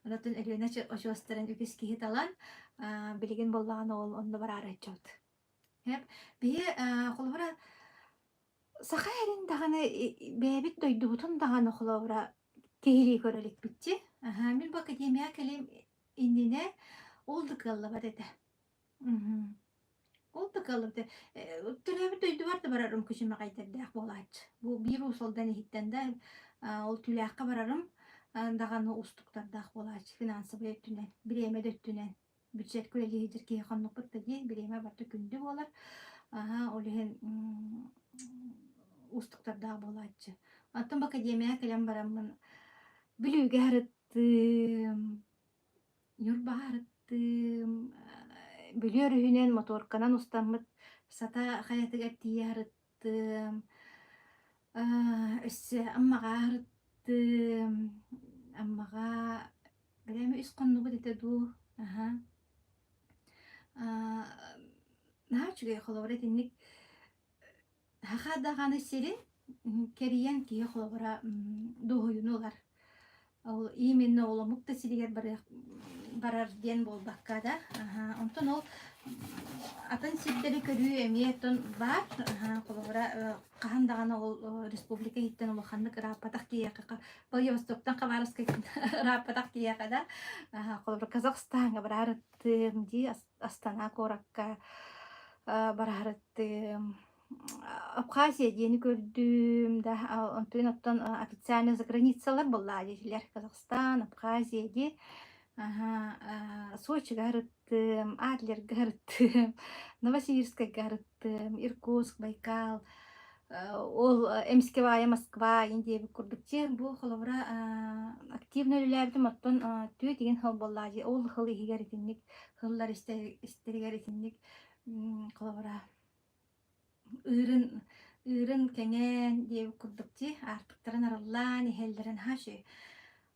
онотун өлөне жостарын үкүс киһи талан билигин боллаган ол онно барары чот хеп бие холора саха эрин даганы бэбит дойдубутун даганы холора киһили көрөлик битти мин бу академия келем инине олдукалла бар эте олдукалла бите төлөбүт дойду барда барарым күчүмө кайтардаак болаач бу бир усолдан ихиттен да ол түлэакка барарым даганы устуктардаак болаач финансовый өттүнен биреме дөттүнен бюджет күрелии жирки хоннукпут ди биреме барда күндү болар олehen устуктардаак болааччы аттан академия келем бараммын билүүгө арыттым юрбаарыттым билүөрүһүнен моторканан устаммыт сата хаятыгар тиярыттым өссө аммага арыттым аммага билеме үс коннугу дете ду наачугай холобра тинник хаха даганы сирин кериен кие холобра дуһуйунулар ол именно оламукта сиригер барар ден болбакка да онтон ол атын сирдери көрүү эмиеттон бар холобра кахан даганы ол республика хиттен улаханнык рапатак киякка Владивостоктан Хабаровска рапатак кияка да холобра Казахстанга барарыттым ди Астана коракка барарыттым Абхазия диени көрдүм да онтон оттон официальный заграницалар болла дилер Казахстан Абхазия ди Сочига арыттым Адлерге арыттым Новосибирскка арыттым Иркутск Байкал ол Эмскевая Москва индеби курдукте бу холовра активный үлелердим оттон түү деген хыл болла ди ол хыл игеритинник хыллар истеригеритинник холовра ырын кеңен диэби курдукти артыктарын арыллаан ихеллерин хаши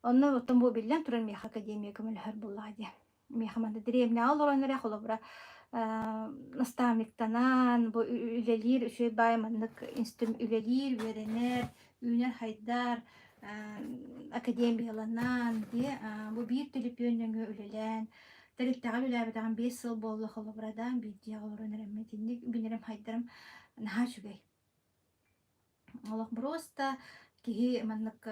онно оттон бу билен туран меха академия көмөлөр буллади мехаманда древня олоронера холобра наставниктанан бу үлелир үшөй байманнык институт үлелир веренер үнер хайдар академияланан ди бу бир телепөнөңө үлелен Тарихтагал үләбетаган 5 жыл болду холобрадан бити олоронерем тинник бинерем хайдарым нахашугай олох просто киһи маннык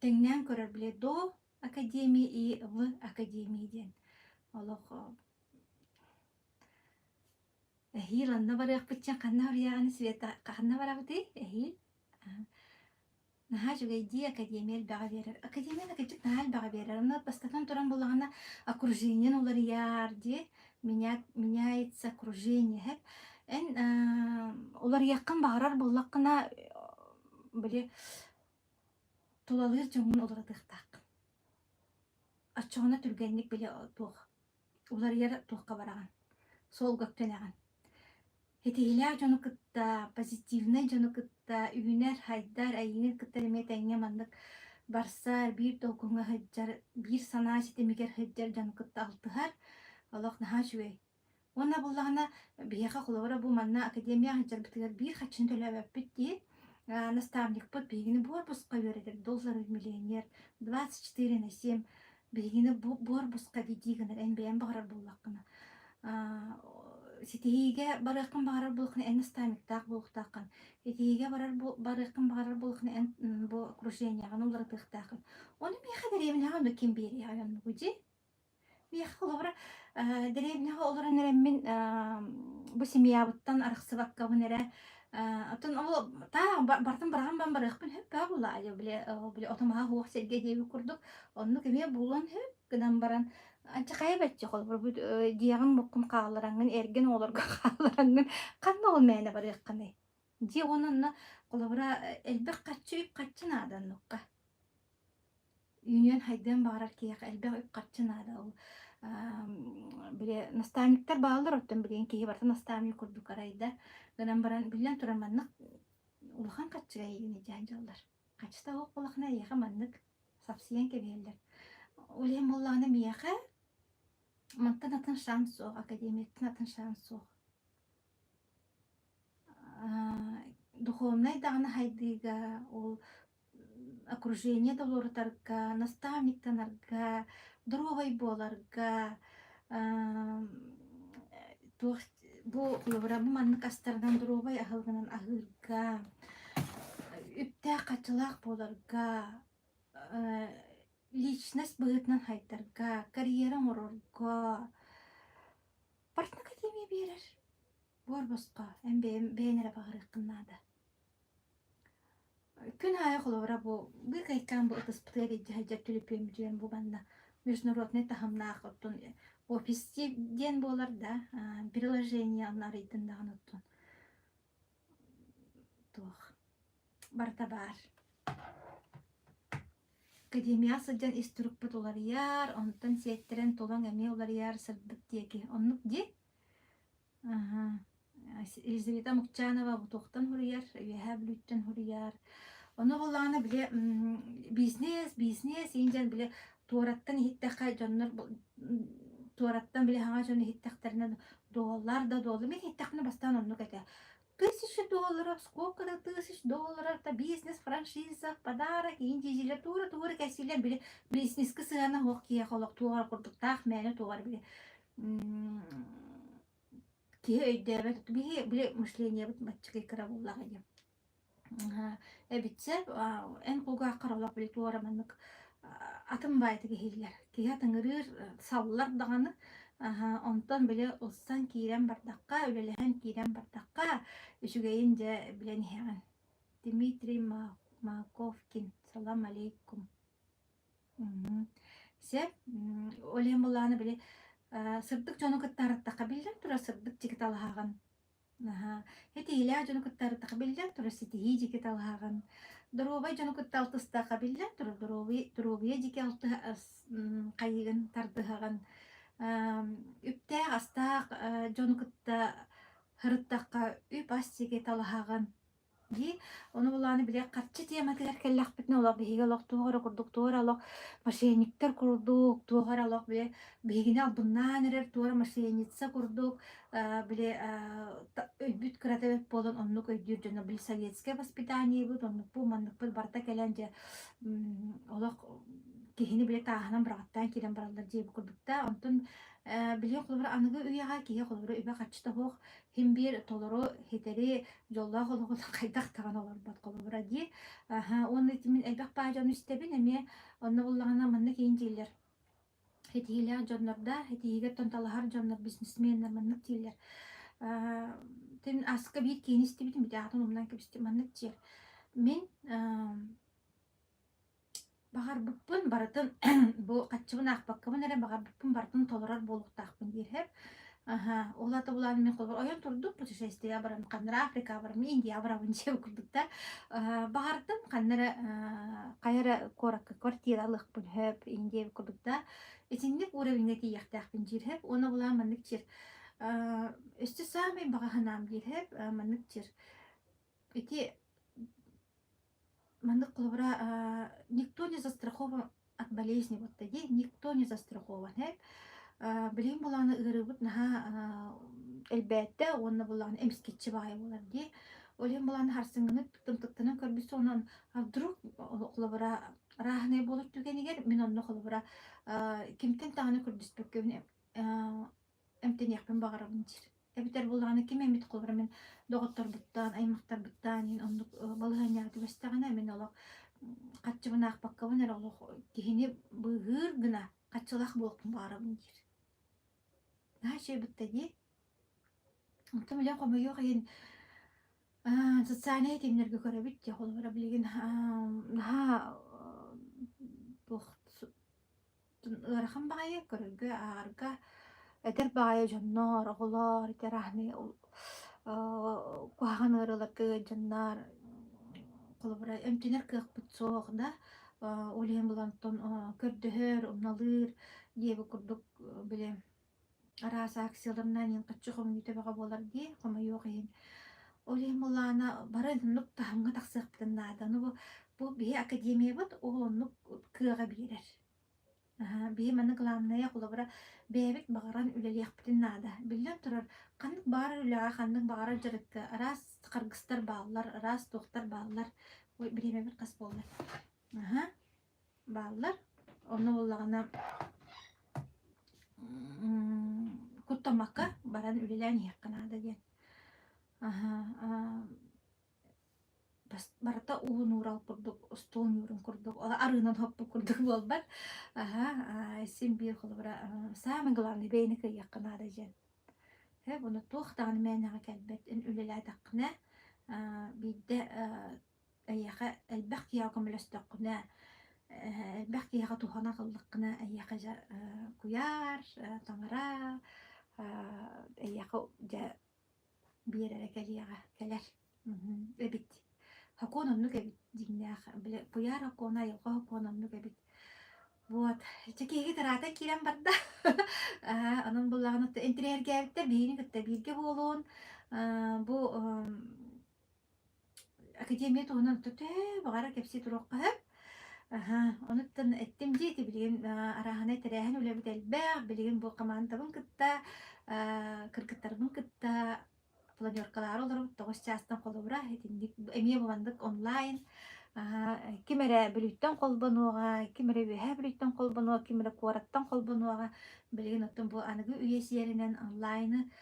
теңнен көрөр биле до академии и в академии ден олох эхил анна барыак битчен канна барыяганы света канна барабыты эхил нахажугай ди академия бага берер академия кечик нахал бага берер аны бастатан туран боллагана окружениен олар яр ди меняется окружение хеп олар якын багарар боллак кына биле тулалыр жоңун олар тыктак аччоона түргенник биле туох олар яр туохка бараган сол көктөнаган хетилер жону кытта позитивный жону кытта үйнер хайдар айыныр кытта демет айне мандык барсар бир толкунга хаджар бир санаа ситемигер хаджар жону кытта алтыхар аллах нахашуй Онна буллагана бияха холора бу манна академия хаджар битигер бир хачын төлөбөп битти наставник под бигини борбуска бередер доллар миллионер 24/7 бигини борбуска дидигенер энбен багарар буллакына ситиге баракын багарар булакына эн наставник так булактакан ситиге баракын багарар булакына эн бу окружение ганулар тыктакан оны бияха деремнага да ким бери аян гуди бияха холора деревняга олоронереммин бу семьябыттан араксыбакка бунере атын ол та бартын барган бан барыкпын хөп була биле отомага хуак серге деби курдук онну кеме булан хөп гынан баран Анча кайбатчы холбур бу диягын буккун каалараңын эрген олорго каалараңын канна ол мэне барыакканы ди онунна колобура элбек каччы үп каччын ааданнукка Union хайдын багарар киях элбек үп каччын аада ол биле наставниктер баалар оттон билген киһи барта наставник курдук арайда гынан баран билен туран маннык улахан каччыга ийгини жаанжаллар качта ол кулахна ийеха маннык сапсиен кебиэллер улем боллагына мияха мантан атын шансоо академиеттин атын шансоо духовный дагана хайдыга ол окружение долорутарга наставниктанарга дровой боларга туох бу кулубура бу маннык астардан дровой ахылгынан ахырга үптэ качылаак боларга личность быытынан хайдарга карьера орорго Партна академия берер. Борбосқа, бәйнері бағыры қыннады. Күн ая қолуыра бұл қайқан бұл ұтыспытығы жайжар түліпем жүрен бұл банна. Международный тахымнақ оттон офисте ден болар да, приложение анар итіндағын оттон. Тух. Барта бар. Академиясы ден истұрықпыт олар яр, онтан сеттерен толан әме олар яр сырдық деге. Оннық де? Елизавета Мукчанова бутуқтан хурияр, үйәһә бүлүттен хурияр. Оны боллағына біле бизнес, инжен біле туараттан ихиттәққа жоннар, туараттан біле хаңа жонны ихиттәқтәрінен доллар да доллар. Мен ихиттәқіні бастан онны кәті. $1000, сколько-то $1000, та бизнес, франшиза, подарок, инжежілер, тура кәсілер біле бизнескі сығана хоқ кие қолық туғар құрдықтақ мәні туғар біле. Кие өйдәбәт, біле мышление бұт матчықай кіра боллаға дем. Әбітсе, ән қолға аққаралақ біле туғара маннық атын байды кехейлер. Кие атыңырыр саулар дағаны, онтан біле ұлсан кейрен бардаққа, өлелеген кейрен бардаққа, үшігейін де білен еғін. Дмитрий Маковкин, салам алейкум. Сеп, олен болағаны біле сырдык жону кыттарыттака билден тура сырдык жигит алган. Эти иля жону кыттарыттака билден тура ситии жигит алган. Дровой жону кытталтыстака билден тура дровой жигит алты кайыгын тардыган. Үптэ астак жону кытта хырыттака үп ас жигит алган. Ди, оны буланы биле катчы тема келлек битне олак биге олак тугара курдук тугара олак мошенниктер курдук тугара олак биле бигине албыннан эрер тугара мошенница курдук биле бүт кратебет болон онну көйдүр жана бил советское воспитание бут онну бу маннык бул барта келенже олак кихини биле таханан брагаттан кирен баралар жеп курдукта онтон биле кулбар аныгы үйага кие кулбар үбе качта хок хим бир толору хетери жолла холгон кайдак таган олар бат кулбар ди оны тимин элбек бажан үстебин эме онны буллагана манны кейинжелер хетилер жоннорда хетиге тонталахар жоннор бизнесменнер манны тилер тин аска бир кейинисти битим битатын умнан кебисти манны тир мен Багар буппун баратын бу каччыбын акпаккабын эре багар буппун баратын толорар болуктаакпын дирхеп. Олата буланы мен колбор оyon турдук путешествие барам канара Африка барам Индия барам жеп курдукта. Багардым канара кайра коракка квартиралык бүлөп Индия курдукта. Этинник уровеньге тияктаакпын дирхеп. Оны булан маннык чир. Өстө самый багаханам дирхеп маннык чир. Эти Мандык кулбара никто не застрахован от болезни вот таги, никто не застрахован. Билим буланы ырыбыт наха элбетте онна буланы эмскетчи бай болар ди. Олем буланы харсыңгыны тыктым-тыктынан көрбүсө онан вдруг кулбара рахне болуп түгенигер мен онно кулбара кимтен таганы көрдүспөккөне эмтен якпын багарабын жир. Эбитер буланы ким эмит кулбара мен доғыттар бұттан, аймақтар бұттан, балығanya түбестіғана мен олық қатшыбын ақпаққабын әр олық кехіне бұғыр ғына қатшылақ болықпын бағарабын дер. Наға шей бұтта де. Ұнтым үлен қомы ең қайын социальный темнерге көрі біт де қолы бұра білеген наға ырахын багайы көрөргө аарга эдер багайы дьоннор оголор итерахны куахан ырылакы дьоннар колобура эмтинер кыахпыт суох да улиен булантон көрдөһөр умналыр диэби курдук биле арааса аксияларынан ин каччы хомуйта бага болар ди хомойуох иһин улиен булаана бары нук таһымга тахсыахпытын наада ну бу бии академия бут ол оннук кыага биэрер. Бии маны главная кулабыра бэбит багаран үлэлиэхпитин наада. Биллен турар каннык баара үлэҕэ каннык баара жарыкка арас кыргыстар бааллар, арас туохтар бааллар. Ой, биремебит кас боллар. Бааллар. Onu буллагана куттамакка баран үлэлэн иэкканаада диэн. Барата уун урал курдук, стол нюрун курдук, арынан хоппу курдук болбар. Сим бир холбара самый главный бейни кыйякканаада диэн. Буну туохтааны мээнэҕэ кэлбэт ин үлэлээ таххына бидде эйэхэ элбэх кияу көмөлөстөххүнэ элбэх кияга тухана кыллыккына эйэхэ куяр таңара эйэхэ дьэ биэрэрэ кэлиэҕэ кэлэр эбит хакуононнук эбит диңнээх куяр хакуона айылҕа хакуононнук эбит. Вот, чекеги тарата кирен барда. Анан буллаган интерьергебиттер бийини кытта бирге болуун. Бу академия туунан төтө багара кепси турукка хэп. Онуттан эттим диэти билигин арахана терэхэн үлэбит элбэх билигин бу командабын кытта кыргыттарбын кытта планеркалар олорбут тогус частан колубура эмие буландык онлайн. Кимере билүттен колбонуга, кимере үһэ билүттен колбонуга, кимере куараттан колбонуга билген оттон бу аныгы үйесиеринен онлайн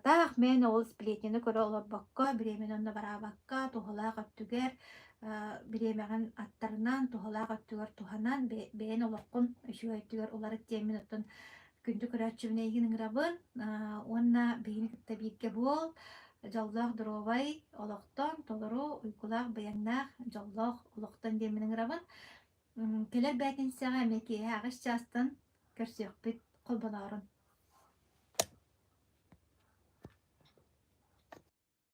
таах мен ол сплетини көрө олорбакка, биремен онна барабакка, тухалаак өттүгер, биремеген аттарынан тухалаак өттүгер туханан бээн олоккун үшү өттүгер улары темин оттон күндү көрөчүбүнейгин ыңырабын, онна бейни кытта биирге бол, жаллах дровай олохтон толору уйкулах баяннах жаллах олохтон деминин рабын келер бәтин сага меки агыс частан көрсөкпүт колбонорун